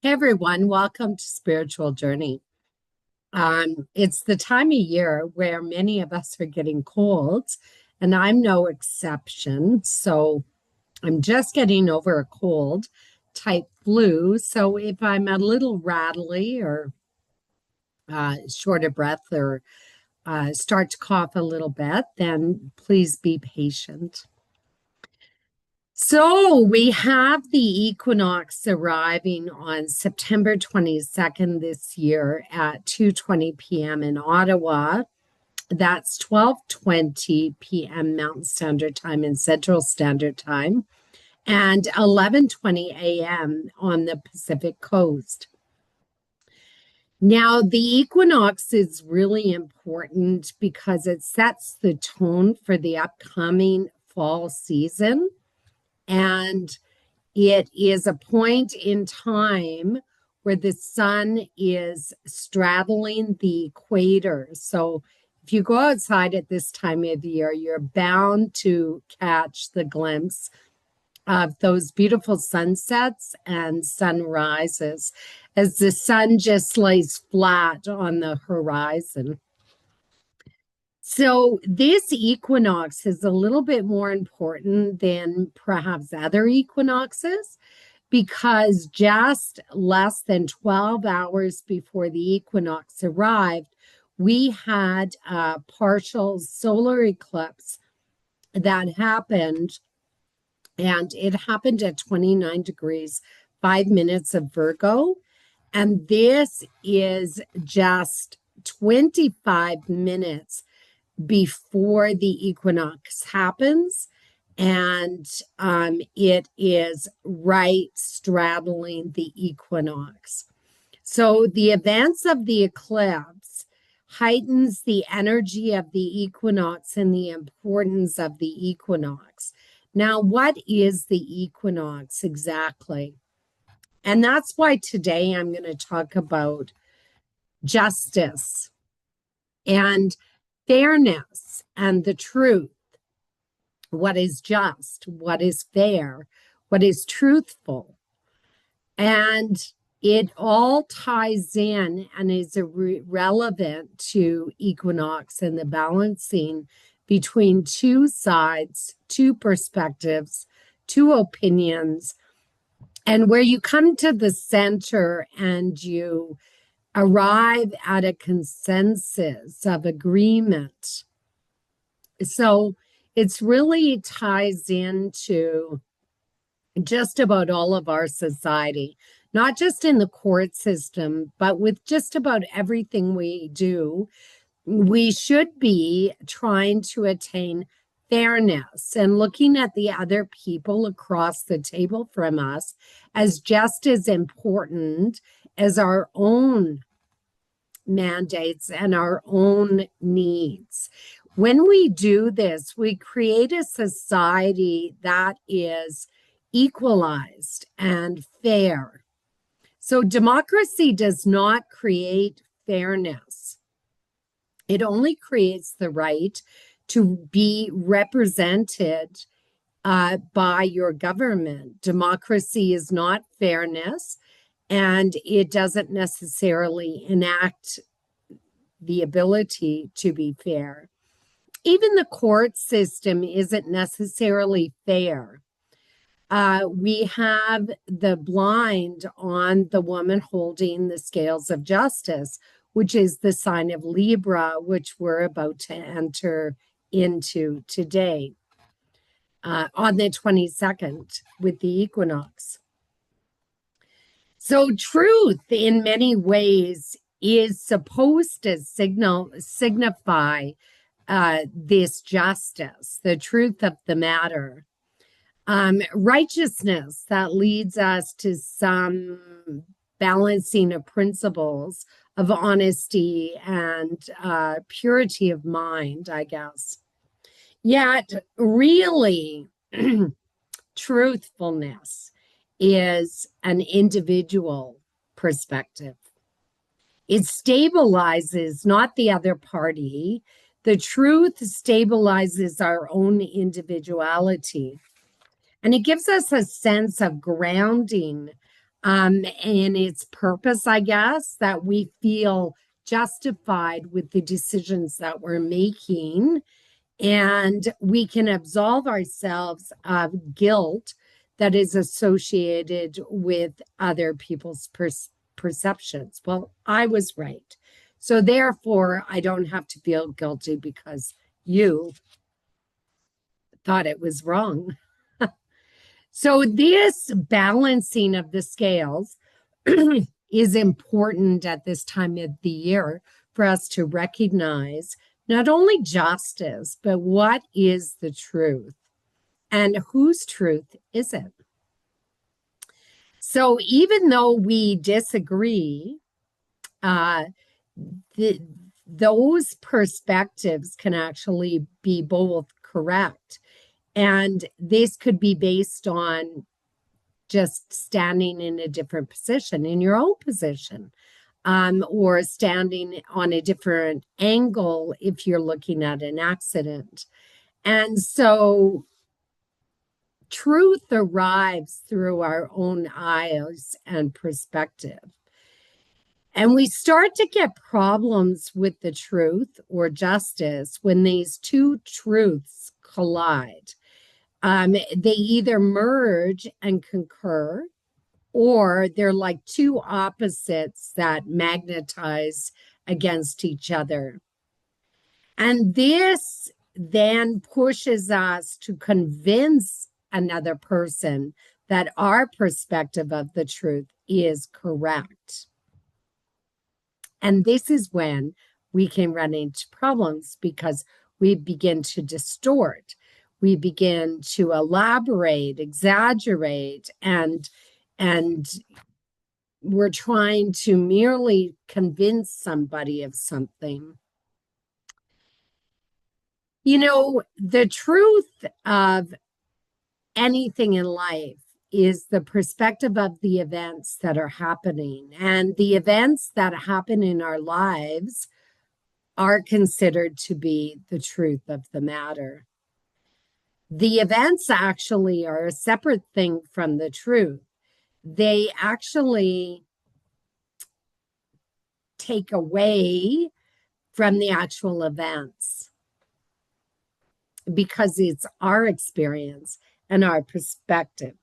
Hey everyone, welcome to Spiritual Journey. It's the time of year where many of us are getting colds, and I'm no exception. So I'm just getting over a cold type flu. So if I'm a little rattly or short of breath or start to cough a little bit, then please be patient. So we have the equinox arriving on September 22nd this year at 2:20 p.m. in Ottawa. That's 12:20 p.m. Mountain Standard Time and Central Standard Time and 11:20 a.m. on the Pacific Coast. Now, the equinox is really important because it sets the tone for the upcoming fall season. And it is a point in time where the sun is straddling the equator. So if you go outside at this time of year, you're bound to catch the glimpse of those beautiful sunsets and sunrises as the sun just lays flat on the horizon. So this equinox is a little bit more important than perhaps other equinoxes because just less than 12 hours before the equinox arrived, we had a partial solar eclipse that happened, and it happened at 29 degrees, 5 minutes of Virgo. And this is just 25 minutes before the equinox happens, and it is right straddling the equinox. So the events of the eclipse heightens the energy of the equinox and the importance of the equinox. Now, what is the equinox exactly? And that's why today I'm going to talk about justice and fairness and the truth. What is just, what is fair, what is truthful. And it all ties in and is relevant to equinox and the balancing between two sides, two perspectives, two opinions, and where you come to the center and you arrive at a consensus of agreement. So it's really ties into just about all of our society, not just in the court system, but with just about everything we do. We should be trying to attain fairness and looking at the other people across the table from us as just as important as our own mandates and our own needs. When we do this, we create a society that is equalized and fair. So democracy does not create fairness. It only creates the right to be represented by your government. Democracy is not fairness, and it doesn't necessarily enact the ability to be fair. Even the court system isn't necessarily fair. We have the blind on the woman holding the scales of justice, which is the sign of Libra, which we're about to enter into today on the 22nd with the equinox. So truth in many ways is supposed to signify this justice, the truth of the matter. Righteousness that leads us to some balancing of principles of honesty and purity of mind, I guess. Yet, really, truthfulness is an individual perspective. It stabilizes not the other party. The truth stabilizes our own individuality. And it gives us a sense of grounding and its purpose, I guess, that we feel justified with the decisions that we're making, and we can absolve ourselves of guilt that is associated with other people's perceptions. Well, I was right. So therefore, I don't have to feel guilty because you thought it was wrong. So this balancing of the scales is important at this time of the year for us to recognize not only justice, but what is the truth and whose truth is it? So even though we disagree, uh, the, those perspectives can actually be both correct. And this could be based on just standing in a different position, in your own position, or standing on a different angle if you're looking at an accident. And so truth arrives through our own eyes and perspective. And we start to get problems with the truth or justice when these two truths collide. They either merge and concur, or they're like two opposites that magnetize against each other. And this then pushes us to convince another person that our perspective of the truth is correct. And this is when we can run into problems because we begin to distort. We begin to elaborate, exaggerate, and we're trying to merely convince somebody of something. You know, the truth of anything in life is the perspective of the events that are happening. And the events that happen in our lives are considered to be the truth of the matter. The events actually are a separate thing from the truth. They actually take away from the actual events because it's our experience and our perspective.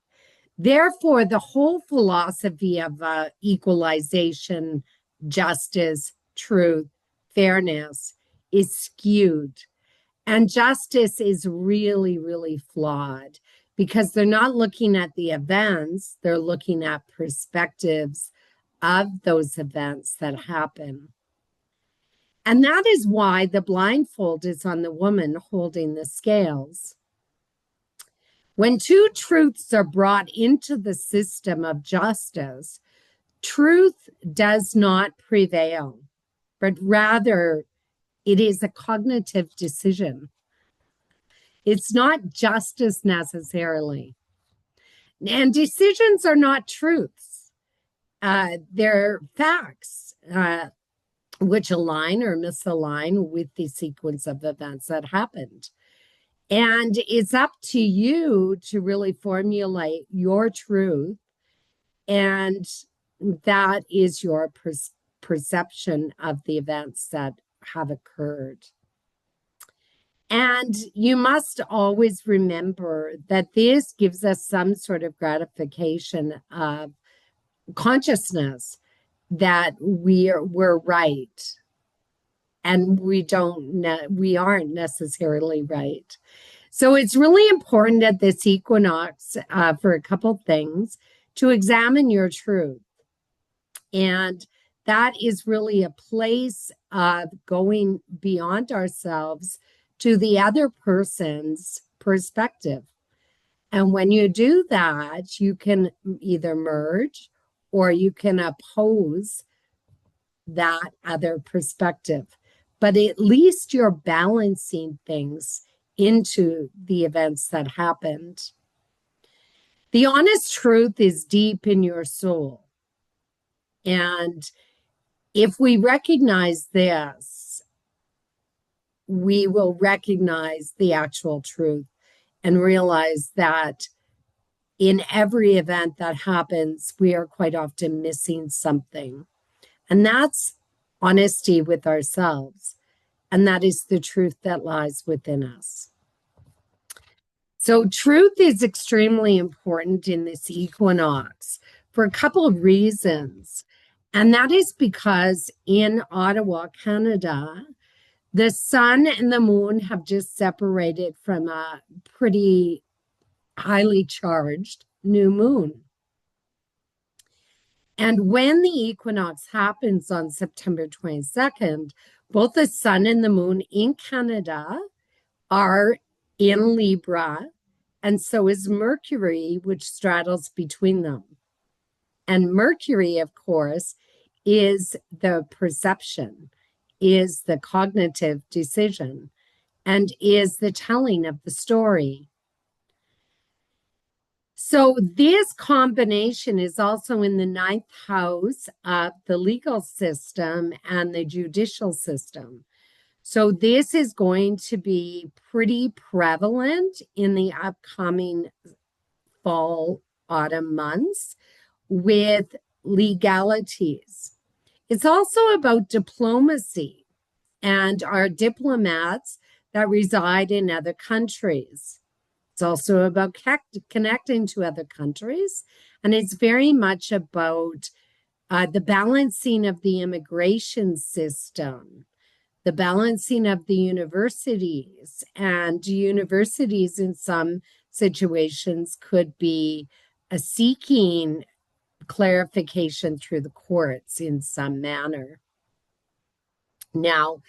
Therefore, the whole philosophy of equalization, justice, truth, fairness is skewed. And justice is really, really flawed because they're not looking at the events, they're looking at perspectives of those events that happen. And that is why the blindfold is on the woman holding the scales. When two truths are brought into the system of justice, truth does not prevail, but rather it is a cognitive decision. It's not justice necessarily. And decisions are not truths. They're facts, which align or misalign with the sequence of events that happened. And it's up to you to really formulate your truth. And that is your perception of the events that have occurred. And you must always remember that this gives us some sort of gratification of consciousness that we're right, and we aren't necessarily right. So it's really important at this equinox for a couple things to examine your truth. And that is really a place of going beyond ourselves to the other person's perspective. And when you do that, you can either merge or you can oppose that other perspective. But at least you're balancing things into the events that happened. The honest truth is deep in your soul. And if we recognize this, we will recognize the actual truth and realize that in every event that happens, we are quite often missing something. And that's honesty with ourselves. And that is the truth that lies within us. So, truth is extremely important in this equinox for a couple of reasons. And that is because in Ottawa, Canada, the sun and the moon have just separated from a pretty highly charged new moon. And when the equinox happens on September 22nd, both the sun and the moon in Canada are in Libra, and so is Mercury, which straddles between them. And Mercury, of course, is the perception, is the cognitive decision, and is the telling of the story. So this combination is also in the ninth house of the legal system and the judicial system. So this is going to be pretty prevalent in the upcoming fall, autumn months with legalities. It's also about diplomacy and our diplomats that reside in other countries. It's also about connecting to other countries. And it's very much about the balancing of the immigration system, the balancing of the universities. And universities in some situations could be seeking clarification through the courts in some manner. Now,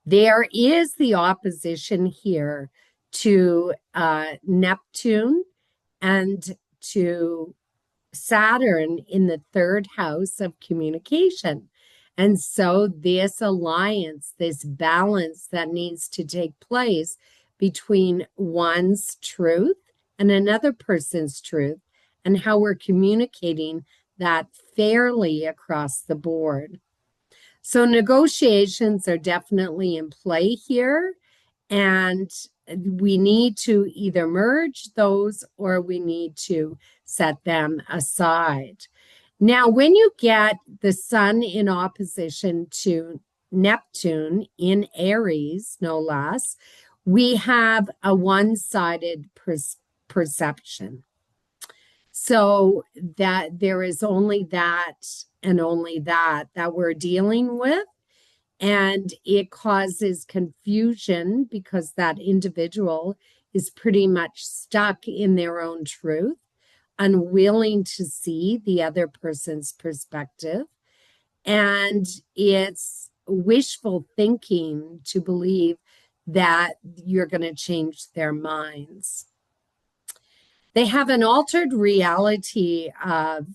there is the opposition here to Neptune and to Saturn in the third house of communication. And so this alliance, this balance that needs to take place between one's truth and another person's truth, and how we're communicating that fairly across the board. So negotiations are definitely in play here, and we need to either merge those or we need to set them aside. Now, when you get the sun in opposition to Neptune in Aries, no less, we have a one-sided perception. So that there is only that and only that we're dealing with. And it causes confusion because that individual is pretty much stuck in their own truth, unwilling to see the other person's perspective. And it's wishful thinking to believe that you're going to change their minds. They have an altered reality of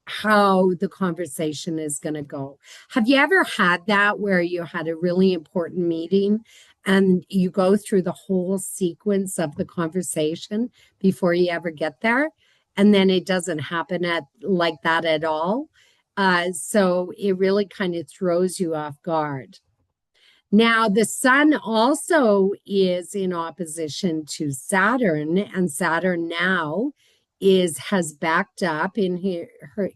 how the conversation is going to go. Have you ever had that where you had a really important meeting and you go through the whole sequence of the conversation before you ever get there, and then it doesn't happen like that at all? So it really kind of throws you off guard. Now, the sun also is in opposition to Saturn, and Saturn now has backed up in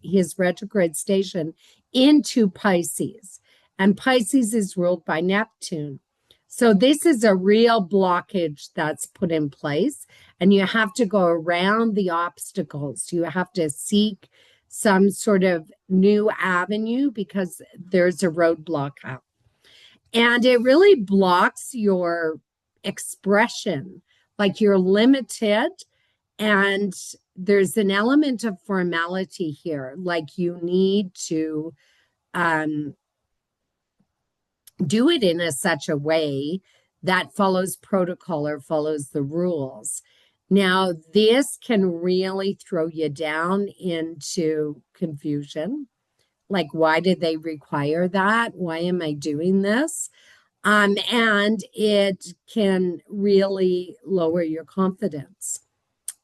his retrograde station into Pisces, and Pisces is ruled by Neptune. So this is a real blockage that's put in place, and you have to go around the obstacles. You have to seek some sort of new avenue because there's a roadblock out. And it really blocks your expression, like you're limited. And there's an element of formality here, like you need to do it in such a way that follows protocol or follows the rules. Now, this can really throw you down into confusion. Like, why did they require that? Why am I doing this? And it can really lower your confidence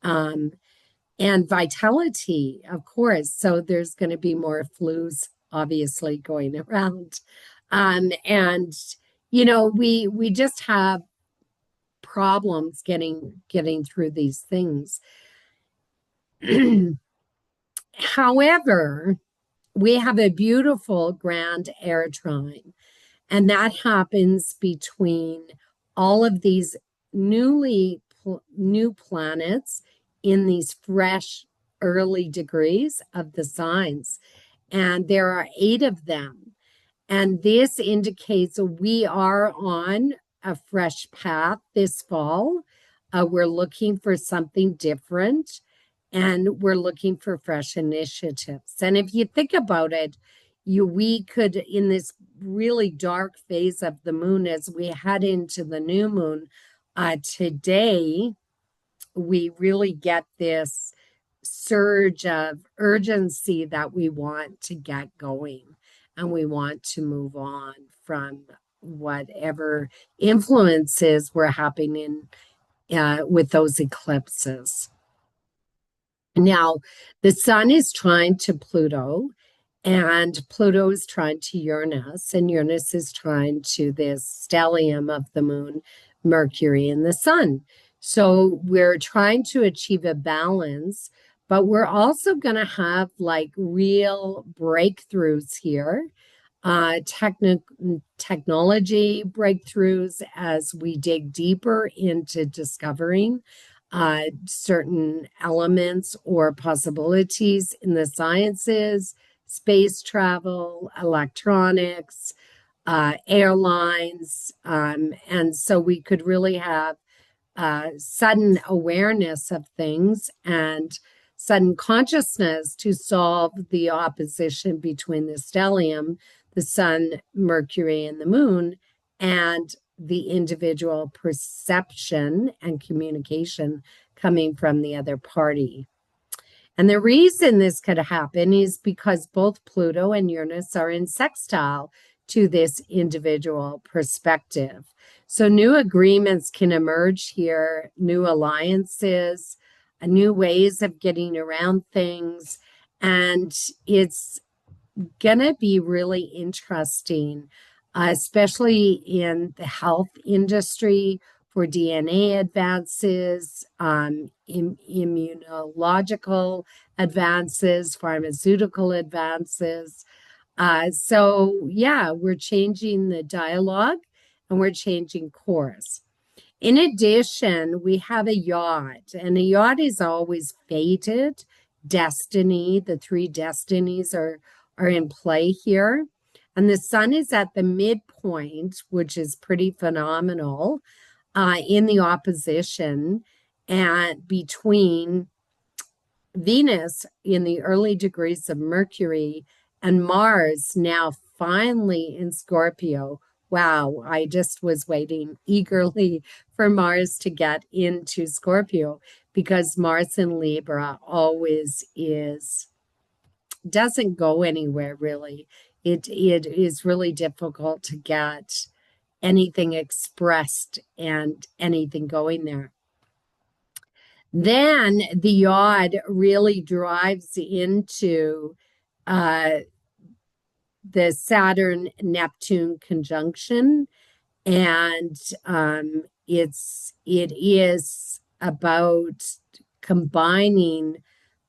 and vitality, of course. So there's going to be more flus, obviously, going around. And, you know, we just have problems getting through these things. However, we have a beautiful grand air trine, and that happens between all of these new planets in these fresh early degrees of the signs. And there are 8 of them. And this indicates we are on a fresh path this fall. We're looking for something different and we're looking for fresh initiatives. And if you think about it, we could, in this really dark phase of the moon, as we head into the new moon, today, we really get this surge of urgency that we want to get going and we want to move on from whatever influences were happening with those eclipses. Now, the sun is trying to Pluto, and Pluto is trying to Uranus, and Uranus is trying to this stellium of the moon, Mercury, and the sun. So we're trying to achieve a balance, but we're also going to have like real breakthroughs here, technology breakthroughs as we dig deeper into discovering certain elements or possibilities in the sciences, space travel, electronics, airlines. And so we could really have sudden awareness of things and sudden consciousness to solve the opposition between the stellium, the sun, Mercury, and the moon, and the individual perception and communication coming from the other party. And the reason this could happen is because both Pluto and Uranus are in sextile to this individual perspective. So new agreements can emerge here, new alliances, new ways of getting around things. And it's going to be really interesting, especially in the health industry for DNA advances, immunological advances, pharmaceutical advances. Yeah, we're changing the dialogue and we're changing course. In addition, we have a yacht, and a yacht is always fated, destiny. The 3 destinies are in play here. And the sun is at the midpoint, which is pretty phenomenal, in the opposition and between Venus in the early degrees of Mercury and Mars now finally in Scorpio. Wow, I just was waiting eagerly for Mars to get into Scorpio because Mars in Libra always doesn't go anywhere really. It is really difficult to get anything expressed and anything going there. Then the yod really drives into the Saturn Neptune conjunction, and it is about combining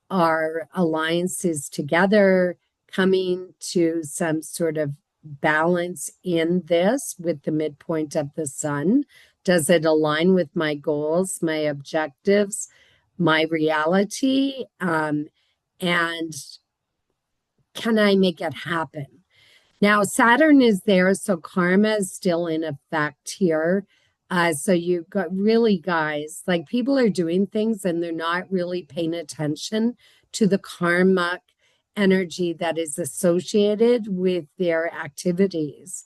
our alliances together, coming to some sort of balance in this with the midpoint of the sun. Does it align with my goals, my objectives, my reality? And can I make it happen? Now, Saturn is there, so karma is still in effect here. So you got really, guys, like people are doing things and they're not really paying attention to the karmic energy that is associated with their activities.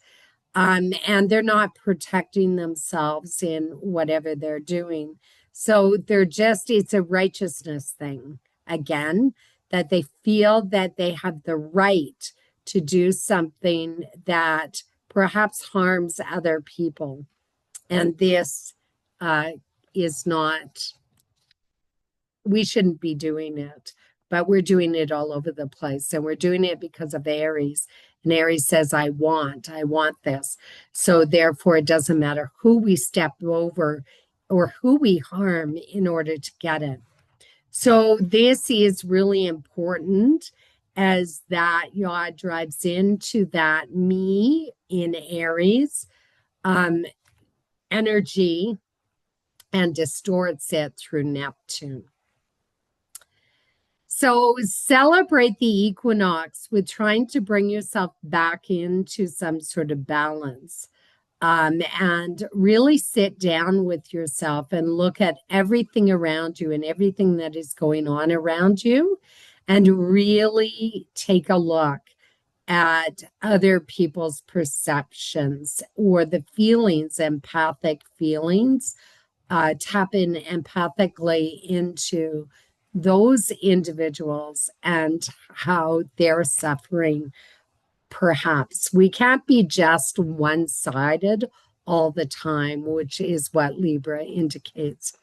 And they're not protecting themselves in whatever they're doing. So it's a righteousness thing again, that they feel that they have the right to do something that perhaps harms other people. And this is not, we shouldn't be doing it, but we're doing it all over the place. And we're doing it because of Aries. And Aries says, I want this. So therefore, it doesn't matter who we step over or who we harm in order to get it. So this is really important as that yaw drives into that me in Aries um, energy and distorts it through Neptune. So celebrate the equinox with trying to bring yourself back into some sort of balance. And really sit down with yourself and look at everything around you and everything that is going on around you, and really take a look at other people's perceptions or the feelings, empathic feelings. Tap in empathically into those individuals and how they're suffering. Perhaps we can't be just one sided all the time, which is what Libra indicates.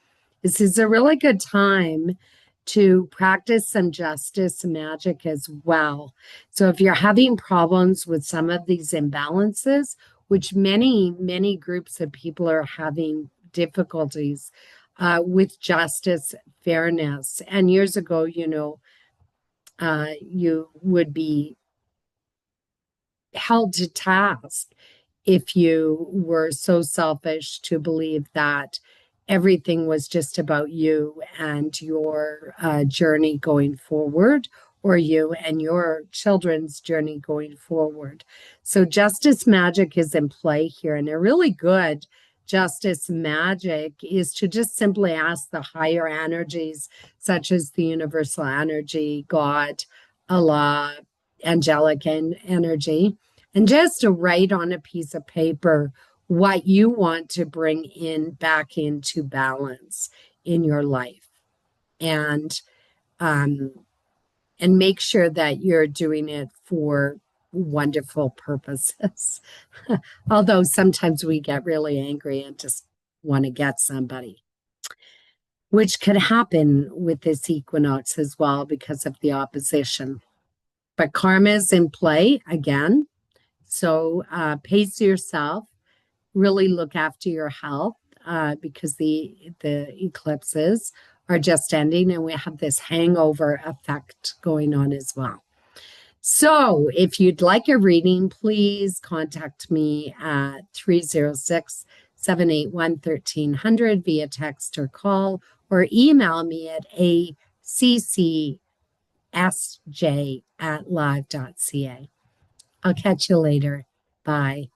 This is a really good time to practice some justice magic as well. So, if you're having problems with some of these imbalances, which many groups of people are having difficulties with justice, fairness, and years ago, you would be held to task if you were so selfish to believe that everything was just about you and your journey going forward, or you and your children's journey going forward. So, justice magic is in play here, and a really good justice magic is to just simply ask the higher energies, such as the universal energy, God, Allah, angelic energy, and just to write on a piece of paper what you want to bring in back into balance in your life, and um, and make sure that you're doing it for wonderful purposes. Although sometimes we get really angry and just want to get somebody, which could happen with this equinox as well because of the opposition. But karma is in play again. So pace yourself, really look after your health because the eclipses are just ending and we have this hangover effect going on as well. So if you'd like a reading, please contact me at 306-781-1300 via text or call, or email me at accsj@live.ca. I'll catch you later. Bye.